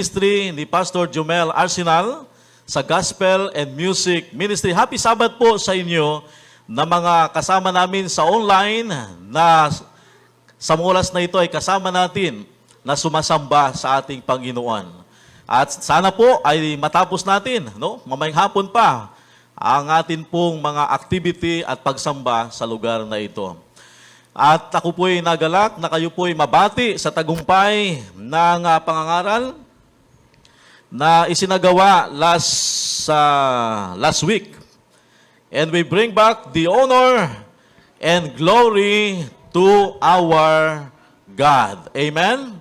Ministry ni Pastor Jomel Arsenal sa Gospel and Music Ministry. Happy Sabbath po sa inyo na mga kasama namin sa online na sa oras na ito ay kasama natin na sumasamba sa ating Panginoon. At sana po ay matapos natin, mamayang hapon pa, ang atin pong mga activity at pagsamba sa lugar na ito. At ako po'y nagalak na kayo po'y mabati sa tagumpay ng pangangaral na isinagawa last week. And we bring back the honor and glory to our God. Amen?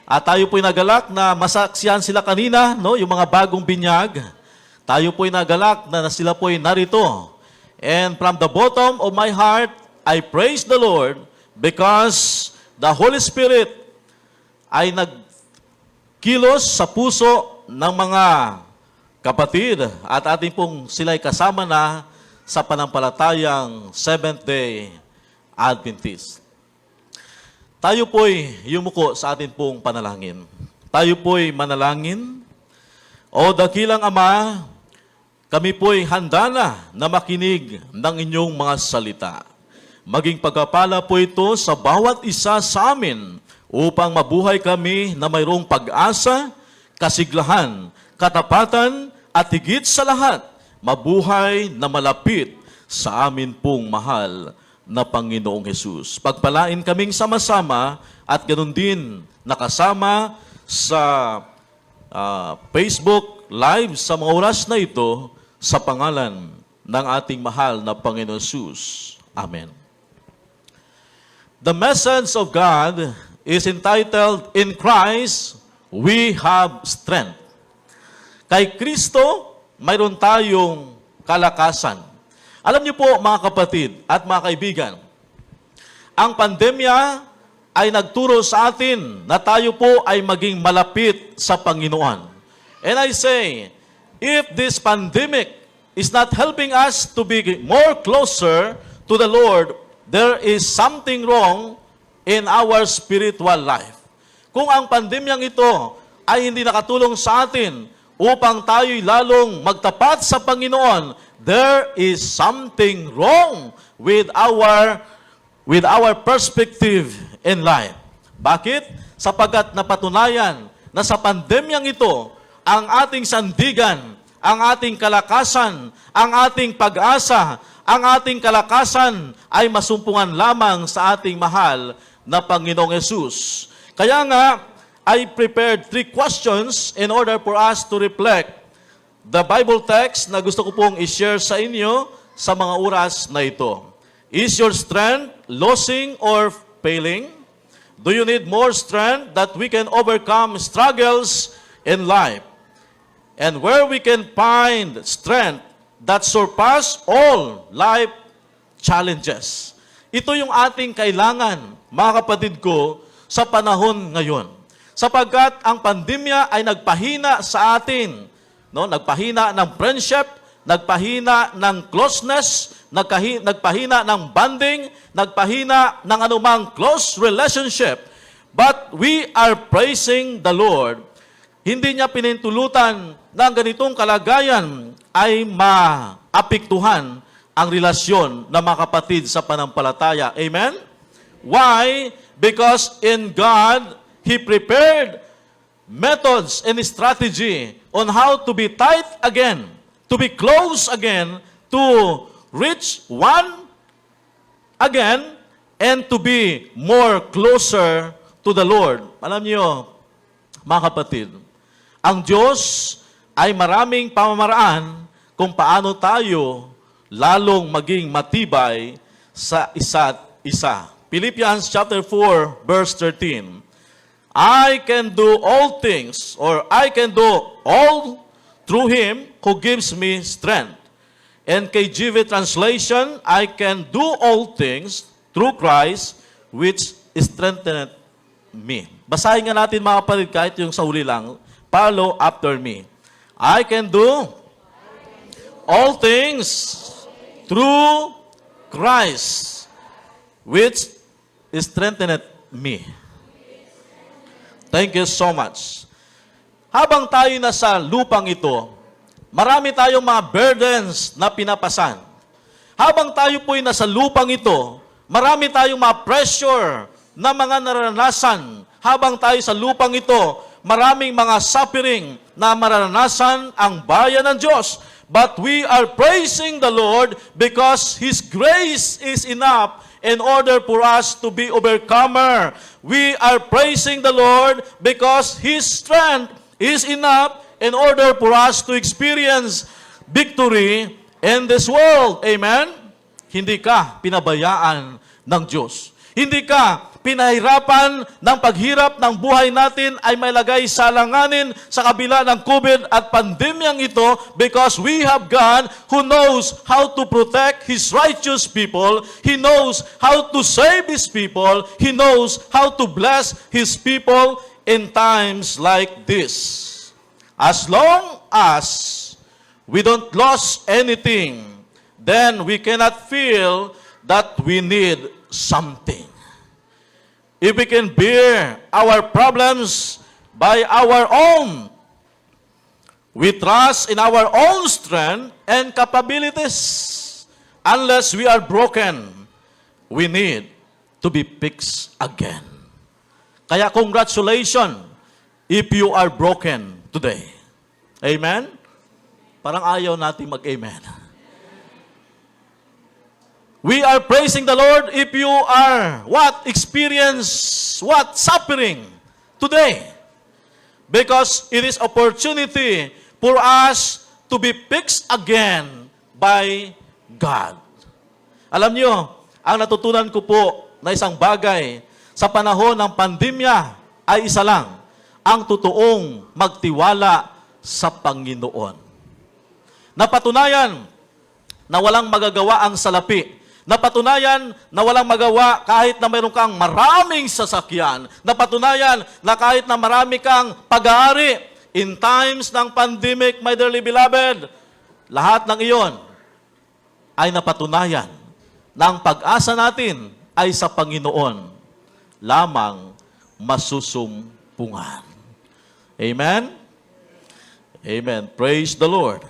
At tayo po'y nagalak na masaksihan sila kanina, yung mga bagong binyag. Tayo po'y nagalak na sila po'y narito. And from the bottom of my heart, I praise the Lord because the Holy Spirit ay nagkilos sa puso ng mga kapatid at ating pong sila'y kasama na sa panampalatayang Seventh-day Adventist. Tayo po'y yumuko sa ating pong panalangin. Tayo po'y manalangin. O dakilang Ama, kami po'y handa na makinig ng inyong mga salita. Maging pagpapala po ito sa bawat isa sa amin upang mabuhay kami na mayroong pag-asa, kasiglahan, katapatan, at higit sa lahat, mabuhay na malapit sa amin pong mahal na Panginoong Hesus. Pagpalain kaming sama-sama at ganoon din nakasama sa Facebook Live sa mga oras na ito sa pangalan ng ating mahal na Panginoong Hesus. Amen. The message of God is entitled, In Christ, We Have Strength. Kay Kristo, mayroon tayong kalakasan. Alam niyo po mga kapatid at mga kaibigan, ang pandemya ay nagturo sa atin na tayo po ay maging malapit sa Panginoon. And I say, if this pandemic is not helping us to be more closer to the Lord, there is something wrong in our spiritual life. Kung ang pandemyang ito ay hindi nakatulong sa atin upang tayo'y lalong magtapat sa Panginoon, there is something wrong with our perspective in life. Bakit? Sapagkat napatunayan na sa pandemyang ito, ang ating sandigan, ang ating kalakasan, ang ating pag-asa, ang ating kalakasan ay masumpungan lamang sa ating mahal na Panginoong Hesus. Kaya nga, I prepared 3 questions in order for us to reflect the Bible text na gusto ko pong i-share sa inyo sa mga oras na ito. Is your strength losing or failing? Do you need more strength that we can overcome struggles in life? And where we can find strength that surpass all life challenges. Ito yung ating kailangan, mga kapatid ko, sa panahon ngayon. Sapagkat ang pandemya ay nagpahina sa atin. Nagpahina ng friendship, nagpahina ng closeness, nagpahina ng bonding, nagpahina ng anumang close relationship. But we are praising the Lord. Hindi niya pinintulutan na ang ganitong kalagayan ay maapektuhan ang relasyon ng mga kapatid sa panampalataya. Amen? Why? Because in God, He prepared methods and strategy on how to be tight again, to be close again, to reach one again, and to be more closer to the Lord. Alam niyo, mga kapatid, ang Diyos ay maraming pamamaraan kung paano tayo lalong maging matibay sa isa't isa. Philippians chapter 4, verse 13. I can do all things, or I can do all through Him who gives me strength. And KJV translation, I can do all things through Christ which strengtheneth me. Basahin nga natin mga kapatid kahit yung sa huli lang. Follow after me. I can do all things through Christ, which strengtheneth me. Thank you so much. habang tayo nasa lupang ito, marami tayong mga burdens na pinapasan. Habang tayo po'y nasa lupang ito, marami tayong mga pressure na mga naranasan. Habang tayo sa lupang ito, maraming mga suffering na maranasan ang bayan ng Diyos. But we are praising the Lord because His grace is enough in order for us to be overcomer. We are praising the Lord because His strength is enough in order for us to experience victory in this world. Amen? Hindi ka pinabayaan ng Diyos. Hindi ka pinahirapan ng paghirap ng buhay natin ay may lagay sa alanganin sa kabila ng COVID at pandemyang ito because we have God who knows how to protect His righteous people. He knows how to save His people. He knows how to bless His people in times like this. As long as we don't lose anything, then we cannot feel that we need something. If we can bear our problems by our own, we trust in our own strength and capabilities. Unless we are broken, we need to be fixed again. Kaya congratulations if you are broken today. Amen? Parang ayaw natin mag-amen. We are praising the Lord if you are experience suffering today. Because it is opportunity for us to be fixed again by God. Alam niyo, ang natutunan ko po na isang bagay sa panahon ng pandemya ay isa lang, ang totoong magtiwala sa Panginoon. Napatunayan na walang magagawa ang salapi. Napatunayan na walang magawa kahit na mayroon kang maraming sasakyan. Napatunayan na kahit na marami kang pag-aari. In times ng pandemic, my dearly beloved, lahat ng iyon ay napatunayan na ang pag-asa natin ay sa Panginoon lamang masusumpungan. Amen? Amen. Praise the Lord.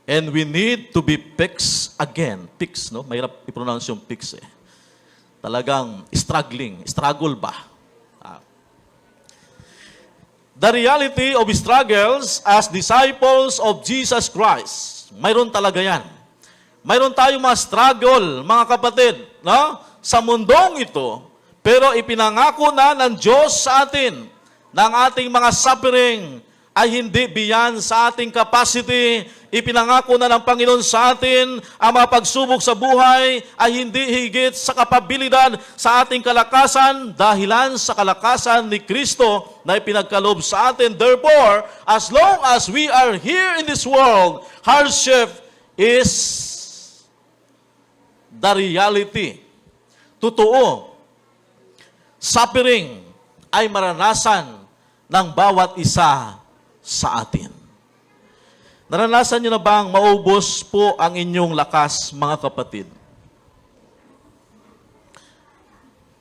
And we need to be fixed again. Fixed, no? Mahirap i-pronounce yung fix eh. Talagang struggle ba? The reality of struggles as disciples of Jesus Christ. Mayroon talaga yan. Mayroon tayong mga struggle, mga kapatid, no? Sa mundong ito, pero ipinangako na ng Diyos sa atin na ang ating mga suffering ay hindi beyond sa ating capacity. Ipinangako na ng Panginoon sa atin, ang mga pagsubok sa buhay ay hindi higit sa kapabilidad sa ating kalakasan, dahilan sa kalakasan ni Kristo na ipinagkaloob sa atin. Therefore, as long as we are here in this world, hardship is the reality. Totoo, suffering ay maranasan ng bawat isa sa atin. Naranasan niyo na bang maubos po ang inyong lakas, mga kapatid?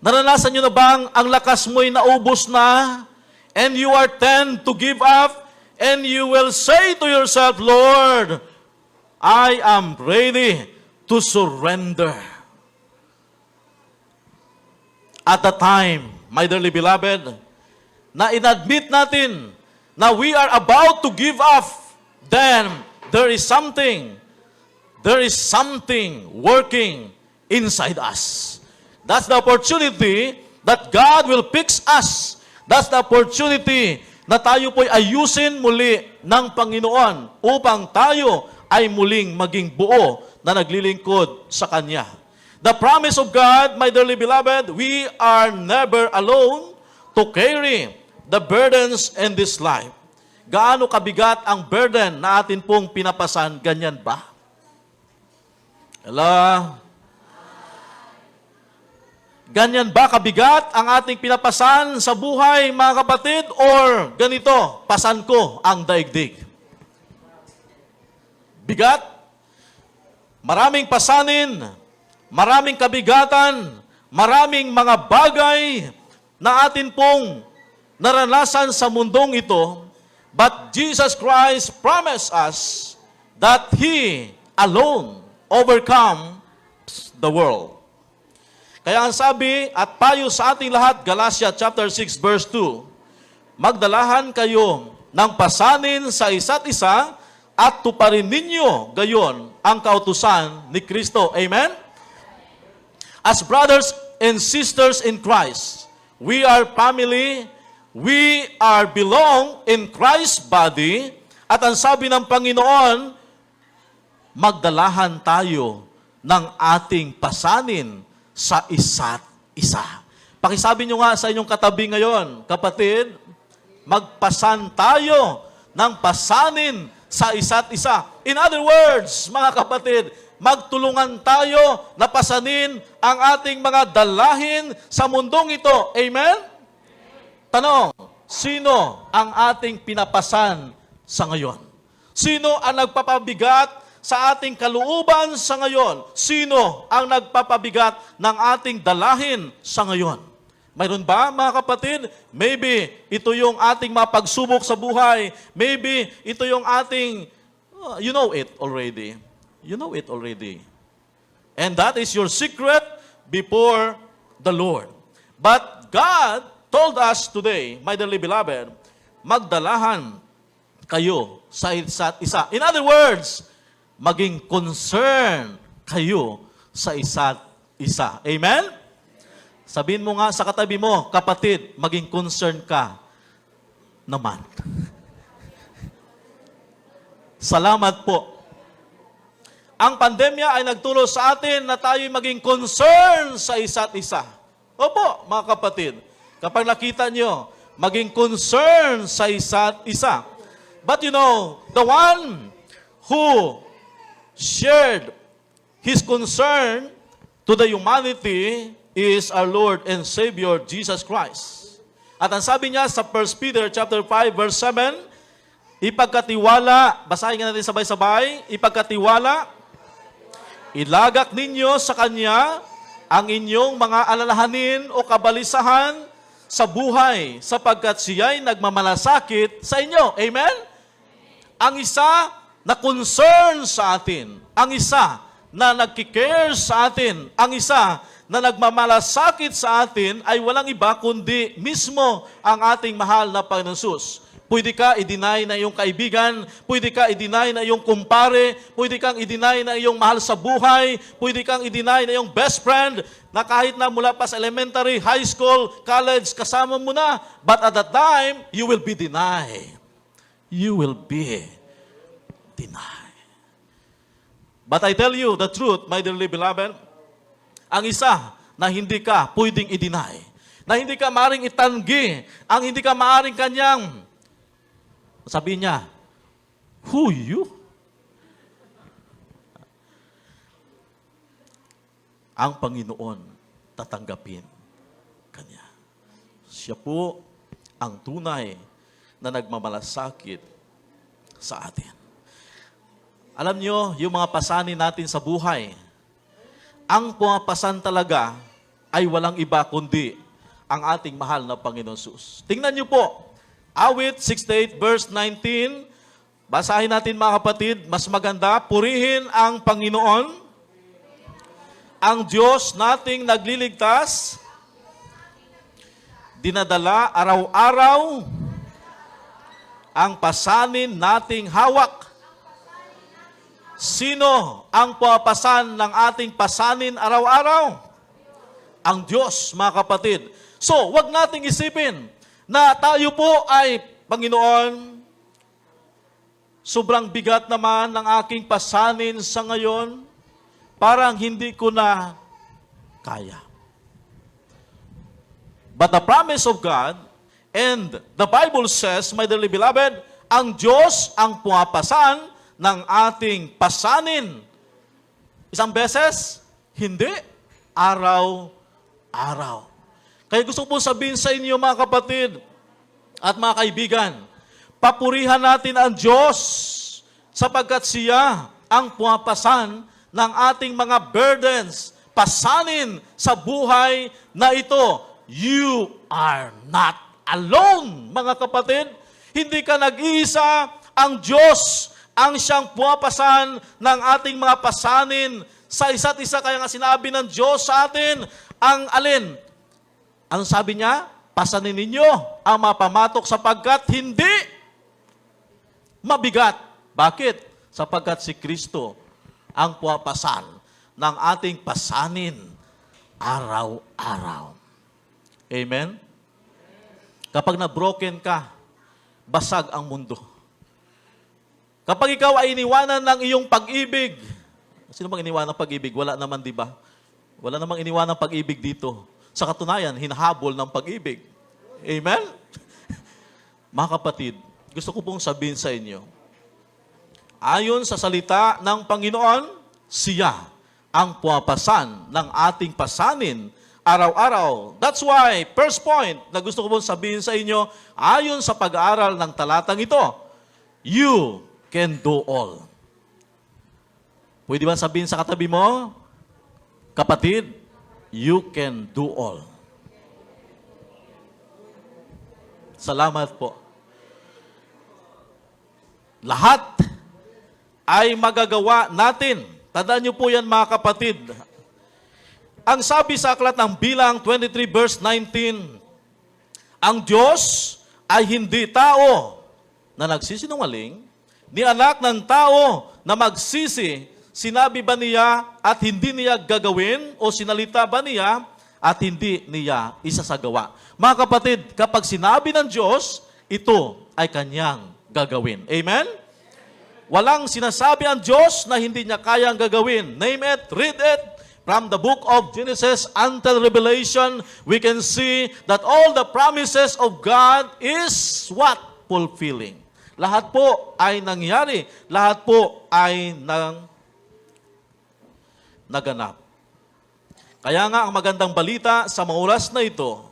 Naranasan niyo na bang ang lakas mo'y naubos na and you are tend to give up and you will say to yourself, Lord, I am ready to surrender. At the time, my dearly beloved, na inadmit natin na we are about to give up, then there is something working inside us. That's the opportunity that God will fix us. That's the opportunity na tayo po'y ayusin muli ng Panginoon upang tayo ay muling maging buo na naglilingkod sa Kanya. The promise of God, my dearly beloved, we are never alone to carry the burdens in this life. Gaano kabigat ang burden na atin pong pinapasan, ganyan ba? Hello? Ganyan ba kabigat ang ating pinapasan sa buhay, mga kapatid? Or ganito, pasan ko ang daigdig? Bigat? Maraming pasanin, maraming kabigatan, maraming mga bagay na atin pong naranasan sa mundong ito, But Jesus Christ promised us that He alone overcome the world. Kaya ang sabi at payo sa ating lahat, Galatia chapter 6 verse 2, magdalahan kayo ng pasanin sa isa't isa at tuparin ninyo gayon ang kautusan ni Kristo. Amen? As brothers and sisters in Christ, we are family, we are belong in Christ's body, at ang sabi ng Panginoon, magdalahan tayo ng ating pasanin sa isa't isa. Pakisabi nyo nga sa inyong katabi ngayon, kapatid, magpasan tayo ng pasanin sa isa't isa. In other words, mga kapatid, magtulungan tayo na pasanin ang ating mga dalahin sa mundong ito. Amen? Tanong, sino ang ating pinapasan sa ngayon? Sino ang nagpapabigat sa ating kalooban sa ngayon? Sino ang nagpapabigat ng ating dalahin sa ngayon? Mayroon ba, mga kapatid? Maybe ito yung ating mapagsubok sa buhay. Maybe ito yung ating, you know it already. You know it already. And that is your secret before the Lord. But God told us today, my dearly beloved, magdalahan kayo sa isa't isa. In other words, maging concern kayo sa isa't isa. Amen? Sabihin mo nga sa katabi mo, kapatid, maging concern ka naman. Salamat po. Ang pandemya ay nagturo sa atin na tayo maging concern sa isa't isa. Opo, mga kapatid. Kapag nakita nyo, maging concern sa isa't isa. But you know, the one who shared his concern to the humanity is our Lord and Savior, Jesus Christ. At ang sabi niya sa 1 Peter chapter 5, verse 7, ipagkatiwala, basahin nga natin sabay-sabay, ipagkatiwala, ilagak ninyo sa Kanya ang inyong mga alalahanin o kabalisahan sa buhay, sapagkat Siya'y nagmamalasakit sa inyo. Amen? Ang isa na concern sa atin, ang isa na nagkikare sa atin, ang isa na nagmamalasakit sa atin ay walang iba kundi mismo ang ating mahal na Panginoon Jesus. Pwede ka i-deny na iyong kaibigan, pwede ka i-deny na iyong kumpare, pwede kang i-deny na iyong mahal sa buhay, pwede kang i-deny na iyong best friend na kahit na mula pa sa elementary, high school, college, kasama mo na. But at that time, you will be denied. You will be denied. But I tell you the truth, my dearly beloved, ang isa na hindi ka pwedeng i-deny, na hindi ka maaring itanggi, ang hindi ka maaring kanyang, sabi niya, who you? Ang Panginoon tatanggapin kanya. Siya po ang tunay na nagmamalasakit sa atin. Alam niyo, yung mga pasanin natin sa buhay, ang pumapasan talaga ay walang iba kundi ang ating mahal na Panginoon Jesus. Tingnan niyo po, Awit 68 verse 19, basahin natin mga kapatid, mas maganda, purihin ang Panginoon, ang Diyos nating nagliligtas, dinadala araw-araw ang pasanin nating hawak. Sino ang pumapasan ng ating pasanin araw-araw? Ang Diyos, mga kapatid. So, wag nating isipin na tayo po ay, Panginoon, sobrang bigat naman ng aking pasanin sa ngayon, parang hindi ko na kaya. But the promise of God, and the Bible says, my dearly beloved, ang Diyos ang pumapasan ng ating pasanin. Isang beses? Hindi. Araw-araw. Kaya gusto ko sabihin sa inyo mga kapatid at mga kaibigan, papurihan natin ang Diyos sapagkat Siya ang pumapasan ng ating mga burdens, pasanin sa buhay na ito. You are not alone, mga kapatid. Hindi ka nag-iisa, ang Diyos ang siyang pumapasan ng ating mga pasanin sa isa't isa. Kaya nga sinabi ng Diyos sa atin, ang alin? Anong sabi niya? Pasanin ninyo ang mapamatok sapagkat hindi mabigat. Bakit? Sapagkat si Kristo ang pumapasan ng ating pasanin araw-araw. Amen? Kapag na-broken ka, basag ang mundo. Kapag ikaw ay iniwanan ng iyong pag-ibig, sino bang iniwanan ng pag-ibig? Wala naman, di ba? Wala namang iniwanan ng pag-ibig dito. Sa katunayan, hinahabol ng pag-ibig. Amen? Mga kapatid, gusto ko pong sabihin sa inyo, ayon sa salita ng Panginoon, siya ang pumapasan ng ating pasanin araw-araw. That's why, first point na gusto ko pong sabihin sa inyo, ayon sa pag-aaral ng talatang ito, you can do all. Pwede ba sabihin sa katabi mo, kapatid, you can do all. Salamat po. Lahat ay magagawa natin. Tandaan niyo po yan, mga kapatid. Ang sabi sa aklat ng Bilang 23 verse 19, ang Diyos ay hindi tao na nagsisinungaling, ni anak ng tao na magsisi. Sinabi ba niya at hindi niya gagawin o sinalita ba niya at hindi niya isasagawa? Mga kapatid, kapag sinabi ng Diyos, ito ay kanyang gagawin. Amen? Walang sinasabi ang Diyos na hindi niya kayang gagawin. Name it, read it. From the book of Genesis until Revelation, we can see that all the promises of God is what? Fulfilling. Lahat po ay nangyari. Lahat po ay naganap. Kaya nga ang magandang balita sa mga oras na ito,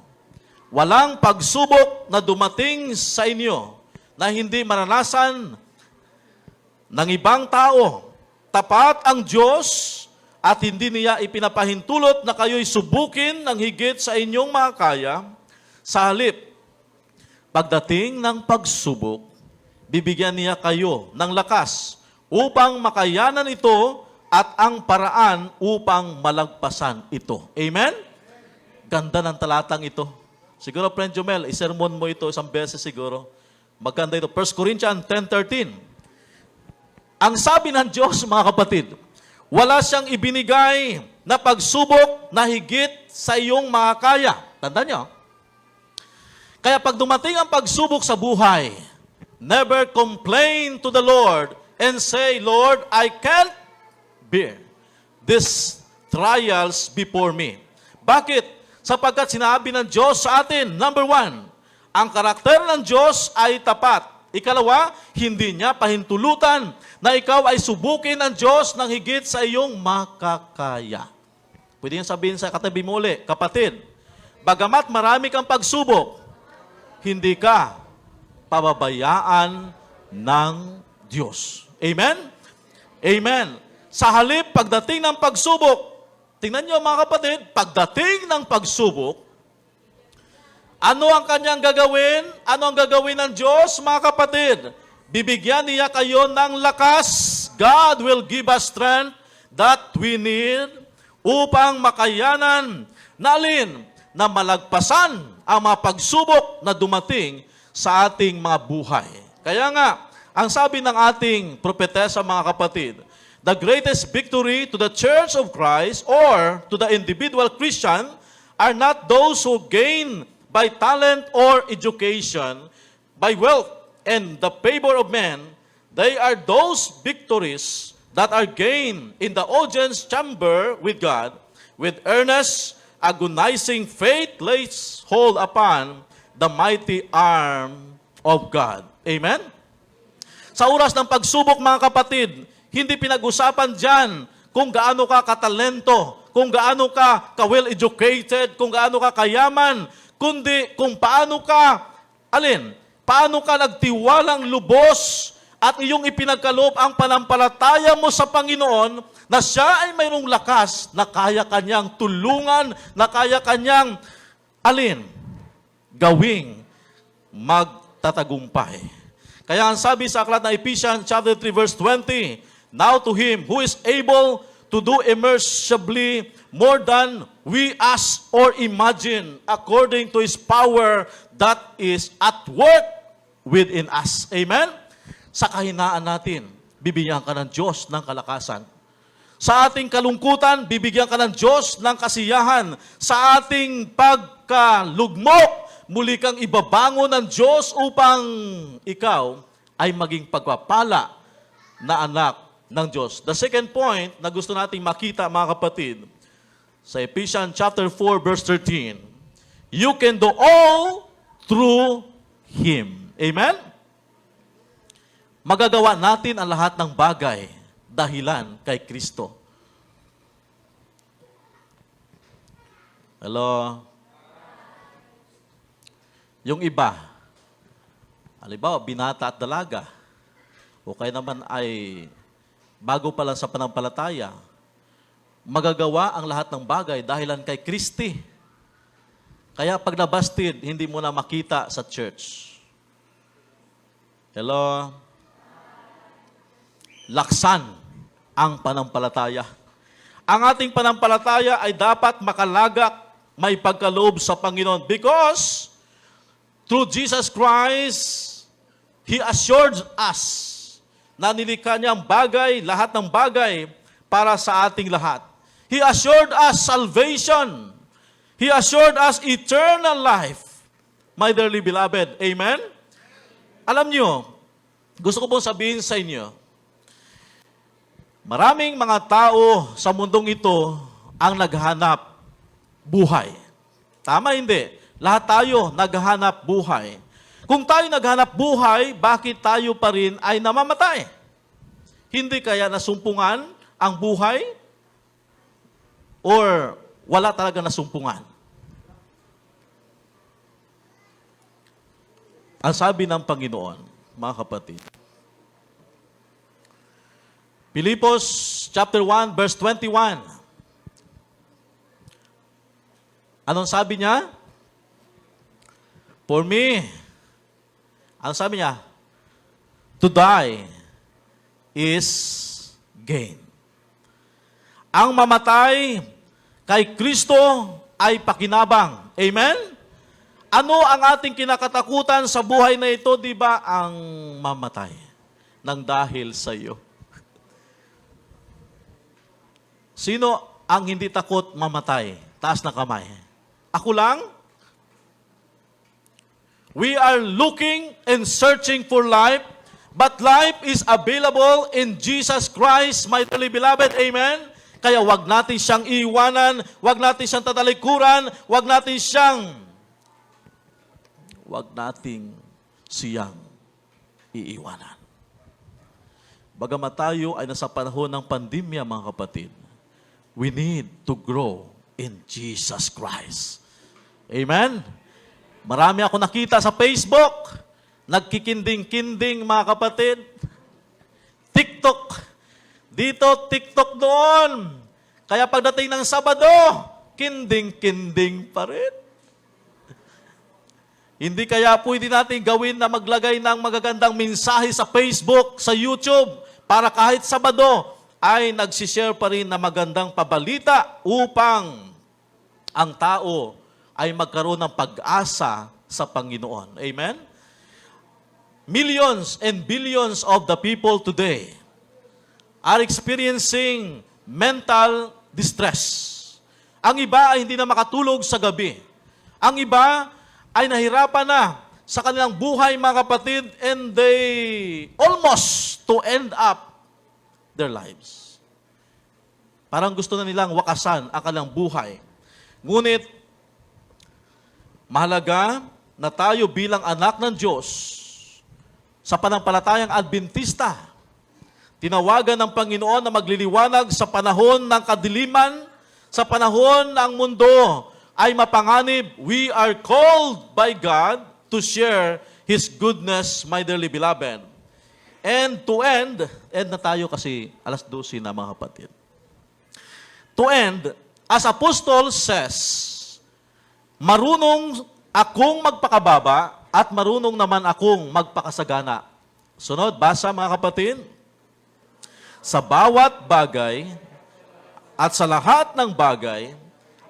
walang pagsubok na dumating sa inyo na hindi maranasan ng ibang tao. Tapat ang Diyos at hindi niya ipinapahintulot na kayo'y subukin ng higit sa inyong makakaya. Sa halip, pagdating ng pagsubok, bibigyan niya kayo ng lakas upang makayanan ito at ang paraan upang malagpasan ito. Amen? Ganda ng talatang ito. Siguro, Friend Jomel, isermon mo ito isang beses siguro. Maganda ito. 1 Corinthians 10:13. Ang sabi ng Diyos, mga kapatid, wala siyang ibinigay na pagsubok na higit sa iyong makakaya. Tandaan niyo. Kaya pag dumating ang pagsubok sa buhay, never complain to the Lord and say, Lord, I can't bear these trials before me. Bakit? Sapagkat sinabi ng Diyos sa atin, number one, ang karakter ng Diyos ay tapat. Ikalawa, hindi niya pahintulutan na ikaw ay subukin ng Diyos ng higit sa iyong makakaya. Pwede yung sabihin sa katabi mo ulit, kapatid, bagamat marami kang pagsubok, hindi ka pababayaan ng Diyos. Amen? Amen. Sa halip, pagdating ng pagsubok, tingnan niyo mga kapatid, pagdating ng pagsubok, ano ang kanyang gagawin? Ano ang gagawin ng Diyos, mga kapatid? Bibigyan niya kayo ng lakas. God will give us strength that we need upang makayanan na alin? Na malagpasan ang mga pagsubok na dumating sa ating mga buhay. Kaya nga, ang sabi ng ating propetesa, mga kapatid, the greatest victory to the Church of Christ or to the individual Christian are not those who gain by talent or education, by wealth and the favor of men. They are those victories that are gained in the audience chamber with God, with earnest, agonizing faith lays hold upon the mighty arm of God. Amen? Sa oras ng pagsubok, mga kapatid, hindi pinag-usapan dyan kung gaano ka katalento, kung gaano ka well-educated, kung gaano ka kayaman, kundi kung paano ka, paano ka nagtiwalang lubos at iyong ipinagkaloob ang panampalataya mo sa Panginoon na siya ay mayroong lakas na kaya kanyang tulungan, na kaya kanyang, gawing magtatagumpay. Kaya ang sabi sa aklat na Ephesians chapter 3 verse 20, now to Him who is able to do immeasurably more than we ask or imagine, according to His power that is at work within us. Amen? Sa kahinaan natin, bibigyan ka ng Diyos ng kalakasan. Sa ating kalungkutan, bibigyan ka ng Diyos ng kasiyahan. Sa ating pagkalugmok, muli kang ibabangon ng Diyos upang ikaw ay maging pagpapala na anak ng Diyos. The second point na gusto nating makita, mga kapatid, sa Ephesians chapter 4 verse 13, you can do all through Him. Amen? Magagawa natin ang lahat ng bagay dahilan kay Kristo. Hello? Yung iba, halimbawa, binata at dalaga, o kaya naman ay bago pa lang sa panampalataya, magagawa ang lahat ng bagay dahilan kay Kristi. Kaya pag nabasted, hindi mo na makita sa church. Hello? Laksan ang panampalataya. Ang ating panampalataya ay dapat makalagak, may pagkaloob sa Panginoon because through Jesus Christ, He assured us na nilikha niya ang bagay, lahat ng bagay para sa ating lahat. He assured us salvation. He assured us eternal life. My dearly beloved, amen? Alam niyo, gusto ko pong sabihin sa inyo, maraming mga tao sa mundong ito ang naghahanap buhay. Tama hindi? Lahat tayo naghahanap buhay. Kung tayo naghahanap buhay, bakit tayo pa rin ay namamatay? Hindi kaya nasumpungan ang buhay? Or wala talaga nasumpungan? Ang sabi ng Panginoon, mga kapatid, Pilipos chapter 1 verse 21. Anong sabi niya? For me, ano sabi niya? To die is gain. Ang mamatay kay Kristo ay pakinabang. Amen? Ano ang ating kinakatakutan sa buhay na ito? Di ba ang mamatay nang dahil sa iyo? Sino ang hindi takot mamatay? Taas na kamay. Ako lang? We are looking and searching for life, but life is available in Jesus Christ, my dearly beloved. Amen? Kaya wag natin siyang iiwanan, wag natin siyang tatalikuran, wag natin siyang iiwanan. Bagamat tayo ay nasa panahon ng pandemya, mga kapatid, we need to grow in Jesus Christ. Amen? Marami ako nakita sa Facebook, nagkikinding-kinding, mga kapatid. TikTok, dito, TikTok doon. Kaya pagdating ng Sabado, kinding-kinding pa rin. Hindi kaya pwede natin gawin na maglagay ng magagandang mensahe sa Facebook, sa YouTube, para kahit Sabado ay nagsishare pa rin na magandang pabalita upang ang tao ay magkaroon ng pag-asa sa Panginoon. Amen? Millions and billions of the people today are experiencing mental distress. Ang iba ay hindi na makatulog sa gabi. Ang iba ay nahirapan na sa kanilang buhay, mga kapatid, and they almost to end up their lives. Parang gusto na nilang wakasan ang kanilang buhay. Ngunit, mahalaga na tayo bilang anak ng Diyos, sa panampalatayang Adventista, tinawagan ng Panginoon na magliliwanag sa panahon ng kadiliman, sa panahon ng mundo ay mapanganib. We are called by God to share His goodness, my dearly beloved. And to end na tayo kasi alas 12 na, mga kapatid. To end, as Apostle says, marunong akong magpakababa at marunong naman akong magpakasagana. Sunod, basa mga kapatid. Sa bawat bagay at sa lahat ng bagay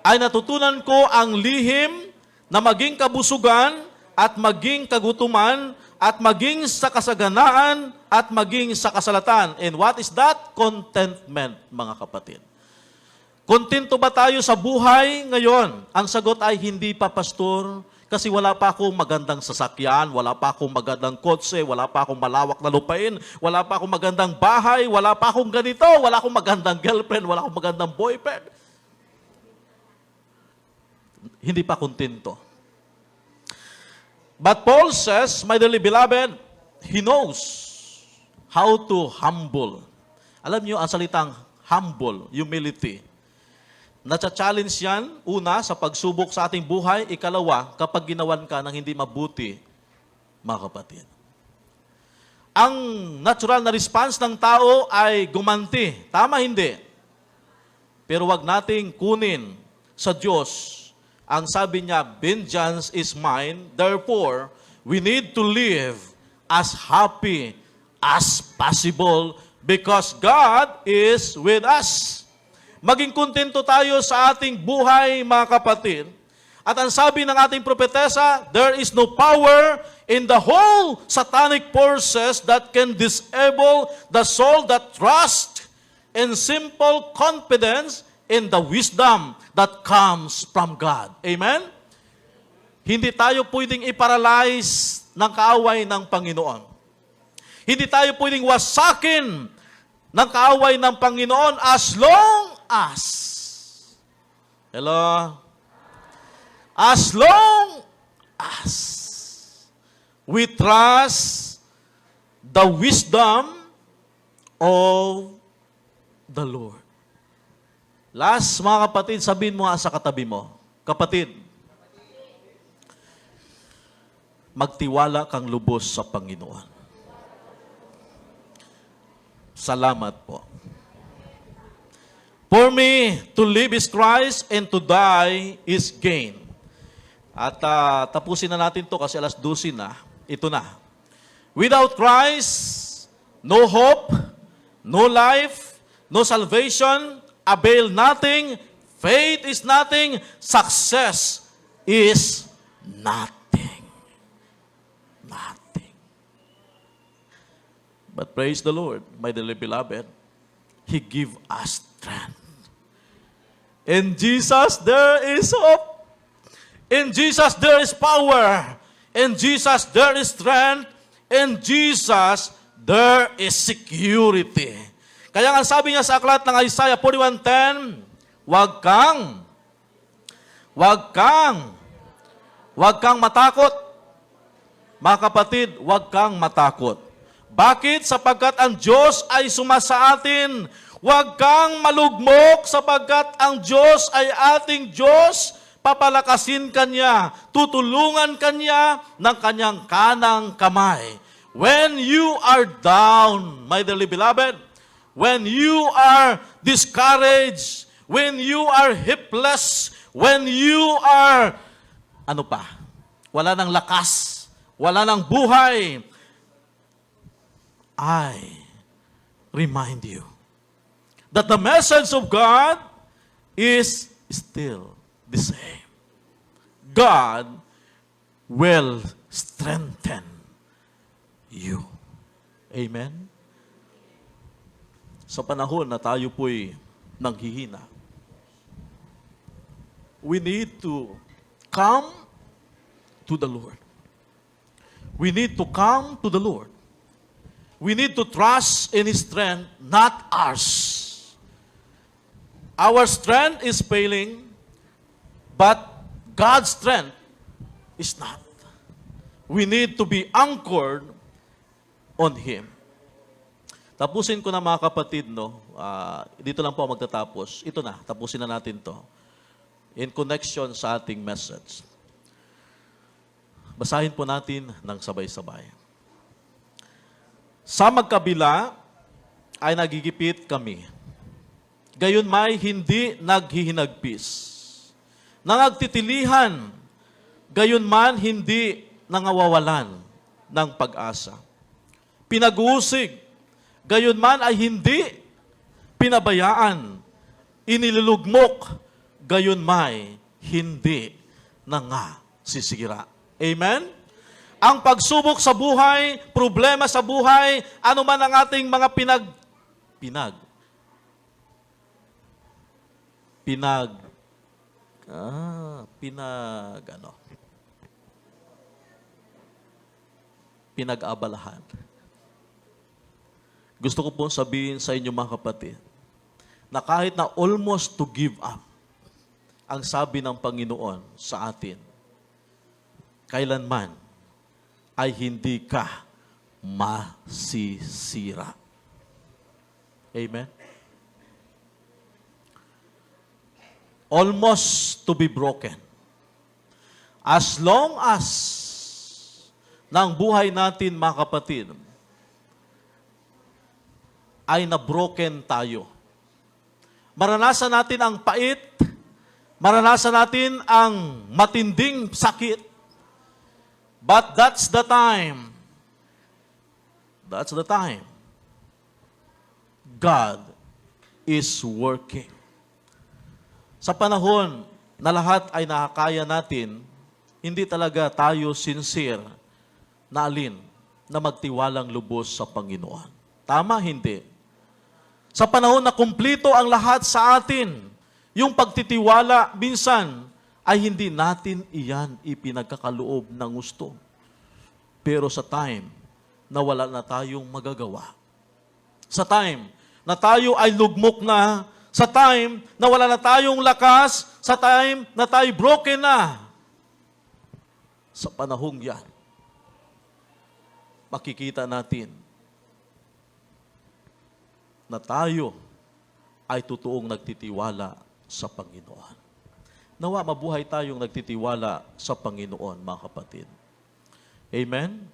ay natutunan ko ang lihim na maging kabusugan at maging kagutuman at maging sa kasaganaan at maging sa kasalatan. And what is that? Contentment, mga kapatid. Kontento ba tayo sa buhay ngayon? Ang sagot ay hindi pa, pastor. Kasi wala pa akong magandang sasakyan, wala pa akong magandang kotse, wala pa akong malawak na lupain, wala pa akong magandang bahay, wala pa akong ganito, wala akong magandang girlfriend, wala akong magandang boyfriend. Hindi pa kontento. But Paul says, my dearly beloved, he knows how to humble. Alam niyo, ang salitang humble, humility, nacha-challenge yan, una, sa pagsubok sa ating buhay, ikalawa, kapag ginawan ka ng hindi mabuti, mga kapatid. Ang natural na response ng tao ay gumanti. Tama, hindi. Pero wag nating kunin sa Diyos. Ang sabi niya, vengeance is mine, therefore, we need to live as happy as possible because God is with us. Maging kontento tayo sa ating buhay, mga kapatid. At ang sabi ng ating propetesa, there is no power in the whole satanic forces that can disable the soul that trusts in simple confidence in the wisdom that comes from God. Amen? Hindi tayo pwedeng iparalyze ng kaaway ng Panginoon. Hindi tayo pwedeng wasakin ng kaaway ng Panginoon as long as, hello? As long as we trust the wisdom of the Lord. Last, mga kapatid, sabihin mo nga sa katabi mo, kapatid, magtiwala kang lubos sa Panginoon. Salamat po. For me, to live is Christ and to die is gain. At tapusin na natin to kasi alas 12 na. Ito na. Without Christ, no hope, no life, no salvation, avail nothing, faith is nothing, success is nothing. Nothing. But praise the Lord, my dearly beloved, He give us strength. In Jesus, there is hope. In Jesus, there is power. In Jesus, there is strength. In Jesus, there is security. Kaya nga sabi niya sa aklat ng Isaiah 41:10, Huwag kang matakot. Mga kapatid, huwag kang matakot. Bakit? Sapagkat ang Diyos ay sumasa atin. Huwag kang malugmok sapagkat ang Diyos ay ating Diyos. Papalakasin Kanya, tutulungan Kanya ng Kanyang kanang kamay. When you are down, my dearly beloved, when you are discouraged, when you are helpless, when you are, wala ng lakas, wala ng buhay, I remind you that the message of God is still the same. God will strengthen you. Amen? Sa panahon na tayo po'y nanghihina, we need to come to the Lord. We need to come to the Lord. We need to trust in His strength, not ours. Our strength is failing, but God's strength is not. We need to be anchored on Him. Tapusin ko na mga kapatid, no? Dito lang po magtatapos. Ito na, tapusin na natin to. In connection sa ating message. Basahin po natin ng sabay-sabay. Sa magkabila ay nagigipit kami. Gayon may hindi naghihinagpis. Nangagtitilihan, gayon man hindi nangawawalan ng pag-asa. Pinag-uusig, gayon man ay hindi pinabayaan, inilulugmok, gayon may hindi nangasisira. Amen? Ang pagsubok sa buhay, problema sa buhay, ano man ang ating mga pinag-abalahan. Gusto ko pong sabihin sa inyo mga kapatid, na kahit na almost to give up, ang sabi ng Panginoon sa atin, kailanman ay hindi ka masisira. Amen? Almost to be broken. As long as ng buhay natin, mga kapatid, ay na-broken tayo. Maranasan natin ang pait, maranasan natin ang matinding sakit, but that's the time God is working. Sa panahon na lahat ay nakakaya natin, hindi talaga tayo sincere na alin na magtiwalang lubos sa Panginoon. Tama, hindi. Sa panahon na kumplito ang lahat sa atin, yung pagtitiwala minsan ay hindi natin iyan ipinagkakaloob ng gusto. Pero sa time na wala na tayong magagawa, sa time na tayo ay lugmok na, sa time na wala na tayong lakas, sa time na tayo broken na, sa panahong yan, makikita natin na tayo ay totoong nagtitiwala sa Panginoon. Nawa mabuhay tayong nagtitiwala sa Panginoon, mga kapatid. Amen?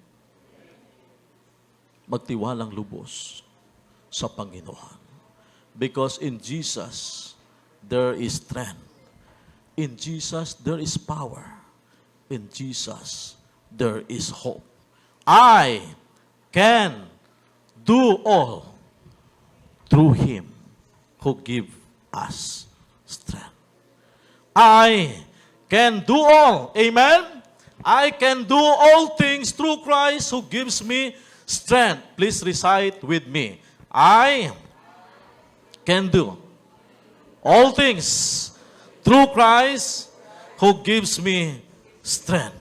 Magtiwalang lubos sa Panginoon. Because in Jesus, there is strength. In Jesus, there is power. In Jesus, there is hope. I can do all through Him who give us strength. I can do all. Amen? I can do all things through Christ who gives me strength. Please recite with me. I can do all things through Christ who gives me strength.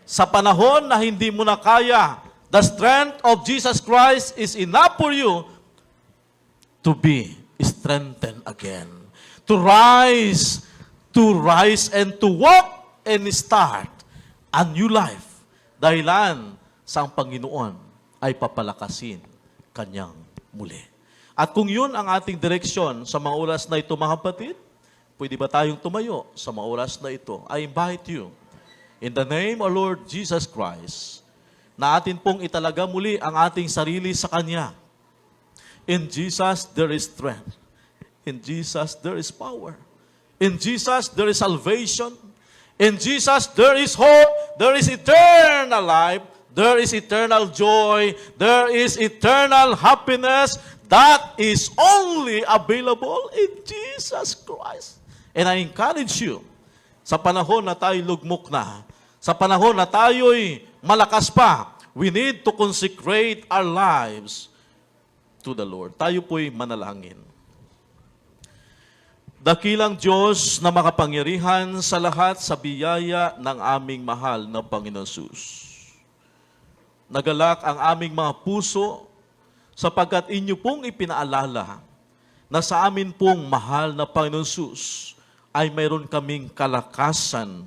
Sa panahon na hindi mo na kaya, the strength of Jesus Christ is enough for you to be strengthened again. To rise and to walk and start a new life. Dahilan sa ang Panginoon ay papalakasin kanyang muli. At kung yun ang ating direksyon sa mga oras na ito, mga kapatid, pwede ba tayong tumayo sa mga oras na ito? I invite you, in the name of Lord Jesus Christ, na atin pong italaga muli ang ating sarili sa Kanya. In Jesus, there is strength. In Jesus, there is power. In Jesus, there is salvation. In Jesus, there is hope. There is eternal life. There is eternal joy. There is eternal happiness that is only available in Jesus Christ. And I encourage you, sa panahon na tayo lugmok na, sa panahon na tayo'y malakas pa, we need to consecrate our lives to the Lord. Tayo po'y manalangin. Dakilang Diyos na makapangyarihan sa lahat sa biyaya ng aming mahal na Panginoon Jesus. Nagalak ang aming mga puso sapagkat inyo pong ipinaalala na sa amin pong mahal na Panginoon Jesus ay mayroon kaming kalakasan.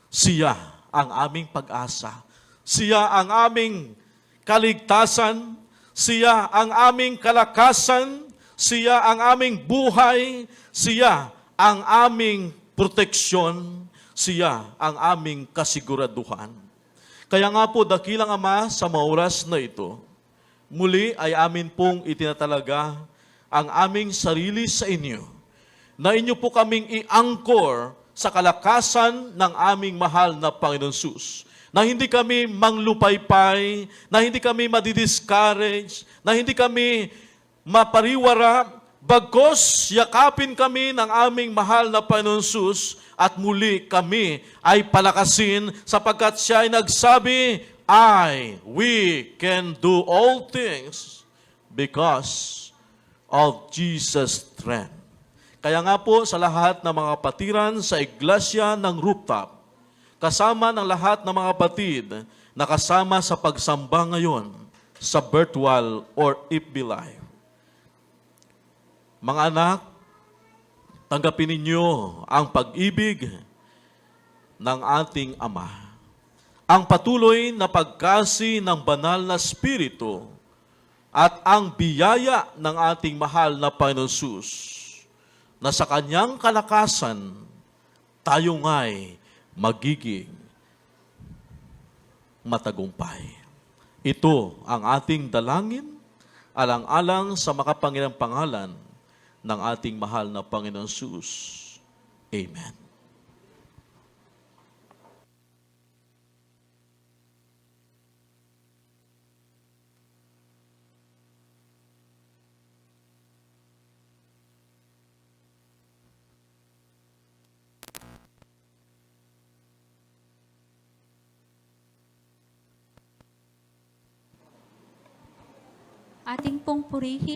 Siya ang aming pag-asa. Siya ang aming kaligtasan. Siya ang aming kalakasan. Siya ang aming buhay. Siya ang aming proteksyon. Siya ang aming kasiguraduhan. Kaya nga po, dakilang Ama, sa mga oras na ito, muli ay amin pong itinatalaga ang aming sarili sa inyo, na inyo po kaming i-anchor sa kalakasan ng aming mahal na Panginoon Jesus, na hindi kami manglupaypay, na hindi kami madidiscourage, na hindi kami mapariwara, bagkos yakapin kami ng aming mahal na Panginoon Jesus at muli kami ay palakasin sapagkat siya ay nagsabi, we can do all things because of Jesus' strength. Kaya nga po sa lahat ng mga kapatiran sa iglesia ng rooftop, kasama ng lahat ng mga kapatid na kasama sa pagsamba ngayon sa virtual or FB Live. Mga anak, tanggapin ninyo ang pag-ibig ng ating Ama. Ang patuloy na pagkasi ng banal na Espiritu at ang biyaya ng ating mahal na Panginoon Jesus na sa kanyang kalakasan tayo nga'y magiging matagumpay. Ito ang ating dalangin, alang-alang sa makapangyarihang pangalan ng ating mahal na Panginoon Jesus. Amen. Ating pong purihin